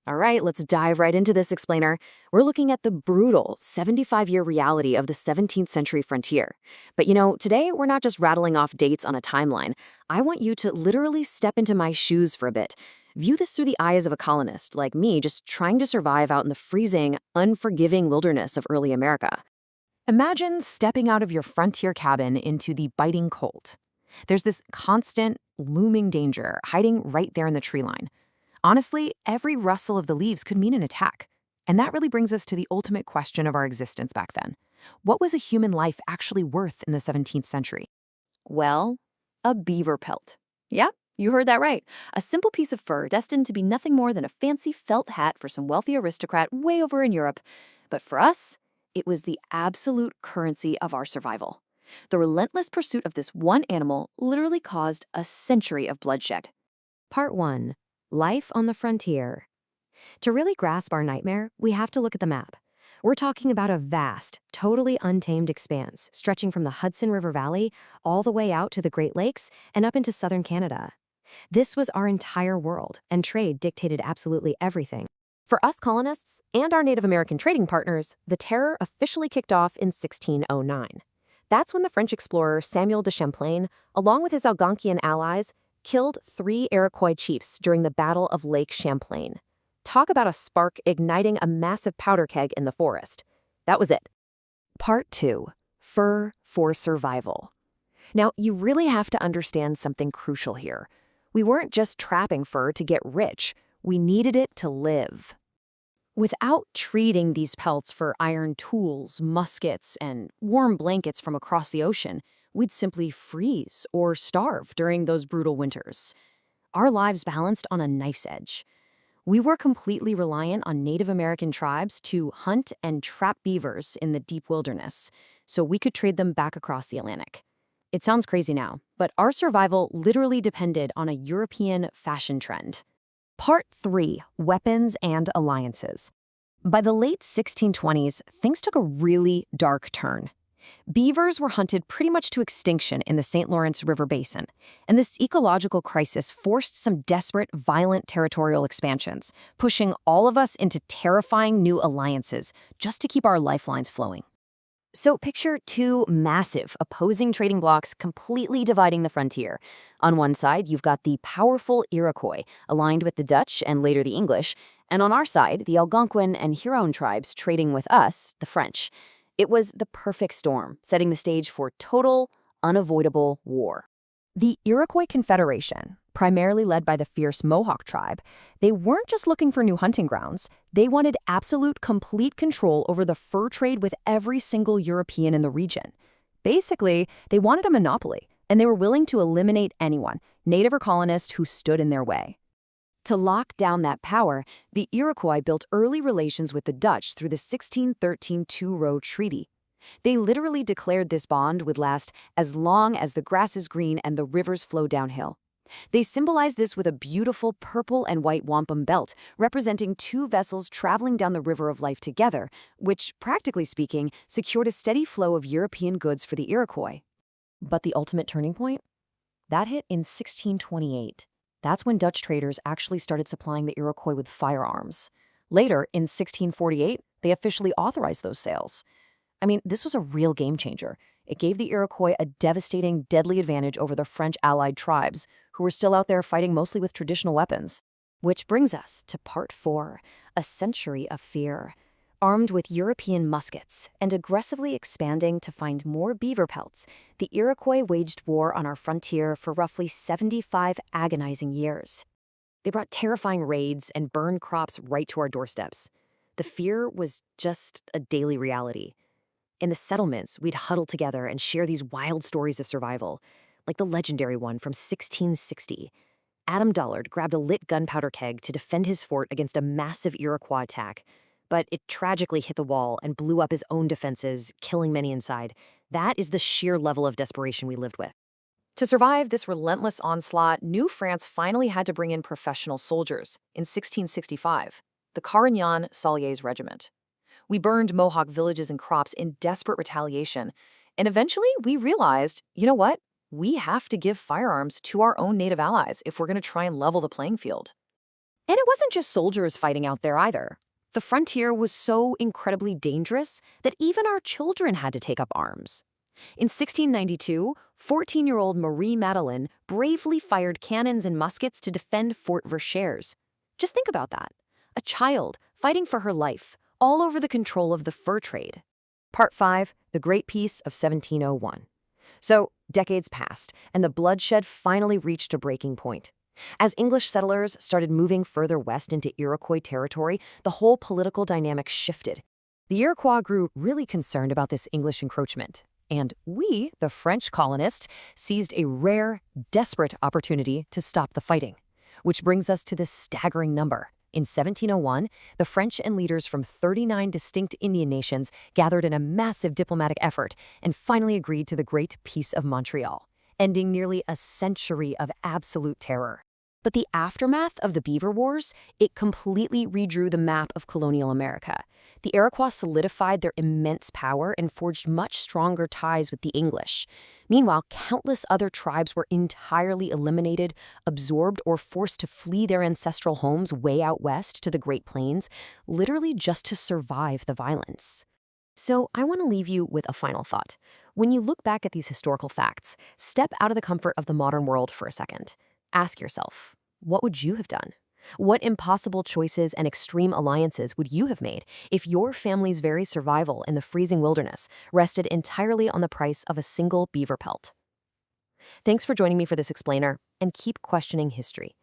All right, let's dive right into this explainer. We're looking at the brutal 75-year reality of the 17th century frontier. But today we're not just rattling off dates on a timeline. I want you to literally step into my shoes for a bit. View this through the eyes of a colonist like me, just trying to survive out in the freezing, unforgiving wilderness of early America. Imagine stepping out of your frontier cabin into the biting cold. There's this constant, looming danger hiding right there in the tree line. Honestly, every rustle of the leaves could mean an attack. And that really brings us to the ultimate question of our existence back then. What was a human life actually worth in the 17th century? Well, a beaver pelt. Yep, you heard that right. A simple piece of fur destined to be nothing more than a fancy felt hat for some wealthy aristocrat way over in Europe. But for us, it was the absolute currency of our survival. The relentless pursuit of this one animal literally caused a century of bloodshed. Part 1. Life on the frontier. To really grasp our nightmare, we have to look at the map. We're talking about a vast, totally untamed expanse stretching from the Hudson River Valley all the way out to the Great Lakes and up into southern Canada. This was our entire world, and trade dictated absolutely everything. For us colonists and our Native American trading partners, the terror officially kicked off in 1609. That's when the French explorer Samuel de Champlain, along with his Algonquian allies, killed 3 Iroquois chiefs during the Battle of Lake Champlain. Talk about a spark igniting a massive powder keg in the forest. That was it. Part 2. Fur for survival. Now, you really have to understand something crucial here. We weren't just trapping fur to get rich. We needed it to live. Without treating these pelts for iron tools, muskets, and warm blankets from across the ocean, we'd simply freeze or starve during those brutal winters. Our lives balanced on a knife's edge. We were completely reliant on Native American tribes to hunt and trap beavers in the deep wilderness, so we could trade them back across the Atlantic. It sounds crazy now, but our survival literally depended on a European fashion trend. Part 3. Weapons and Alliances. By the late 1620s, things took a really dark turn. Beavers were hunted pretty much to extinction in the St. Lawrence River Basin, and this ecological crisis forced some desperate, violent territorial expansions, pushing all of us into terrifying new alliances just to keep our lifelines flowing. So picture 2 massive, opposing trading blocs completely dividing the frontier. On one side, you've got the powerful Iroquois, aligned with the Dutch and later the English, and on our side, the Algonquin and Huron tribes trading with us, the French. It was the perfect storm, setting the stage for total, unavoidable war. The Iroquois Confederation, primarily led by the fierce Mohawk tribe, they weren't just looking for new hunting grounds. They wanted absolute, complete control over the fur trade with every single European in the region. Basically, they wanted a monopoly, and they were willing to eliminate anyone, native or colonist, who stood in their way. To lock down that power, the Iroquois built early relations with the Dutch through the 1613 Two-Row Treaty. They literally declared this bond would last as long as the grass is green and the rivers flow downhill. They symbolized this with a beautiful purple and white wampum belt, representing 2 vessels traveling down the river of life together, which, practically speaking, secured a steady flow of European goods for the Iroquois. But the ultimate turning point? That hit in 1628. That's when Dutch traders actually started supplying the Iroquois with firearms. Later, in 1648, they officially authorized those sales. I mean, this was a real game changer. It gave the Iroquois a devastating, deadly advantage over the French allied tribes, who were still out there fighting mostly with traditional weapons. Which brings us to Part 4, a century of fear. Armed with European muskets and aggressively expanding to find more beaver pelts, the Iroquois waged war on our frontier for roughly 75 agonizing years. They brought terrifying raids and burned crops right to our doorsteps. The fear was just a daily reality. In the settlements, we'd huddle together and share these wild stories of survival, like the legendary one from 1660. Adam Dullard grabbed a lit gunpowder keg to defend his fort against a massive Iroquois attack, but it tragically hit the wall and blew up his own defenses, killing many inside. That is the sheer level of desperation we lived with. To survive this relentless onslaught, New France finally had to bring in professional soldiers in 1665, the Carignan-Salliers Regiment. We burned Mohawk villages and crops in desperate retaliation, and eventually we realized, you know what? We have to give firearms to our own native allies if we're going to try and level the playing field. And it wasn't just soldiers fighting out there either. The frontier was so incredibly dangerous that even our children had to take up arms. In 1692, 14-year-old Marie Madeleine bravely fired cannons and muskets to defend Fort Verchères. Just think about that. A child fighting for her life, all over the control of the fur trade. Part 5, The Great Peace of 1701. So, decades passed, and the bloodshed finally reached a breaking point. As English settlers started moving further west into Iroquois territory, the whole political dynamic shifted. The Iroquois grew really concerned about this English encroachment. And we, the French colonists, seized a rare, desperate opportunity to stop the fighting. Which brings us to this staggering number. In 1701, the French and leaders from 39 distinct Indian nations gathered in a massive diplomatic effort and finally agreed to the Great Peace of Montreal, ending nearly a century of absolute terror. But the aftermath of the Beaver Wars, it completely redrew the map of colonial America. The Iroquois solidified their immense power and forged much stronger ties with the English. Meanwhile, countless other tribes were entirely eliminated, absorbed, or forced to flee their ancestral homes way out west to the Great Plains, literally just to survive the violence. So I want to leave you with a final thought. When you look back at these historical facts, step out of the comfort of the modern world for a second. Ask yourself, what would you have done? What impossible choices and extreme alliances would you have made if your family's very survival in the freezing wilderness rested entirely on the price of a single beaver pelt? Thanks for joining me for this explainer, and keep questioning history.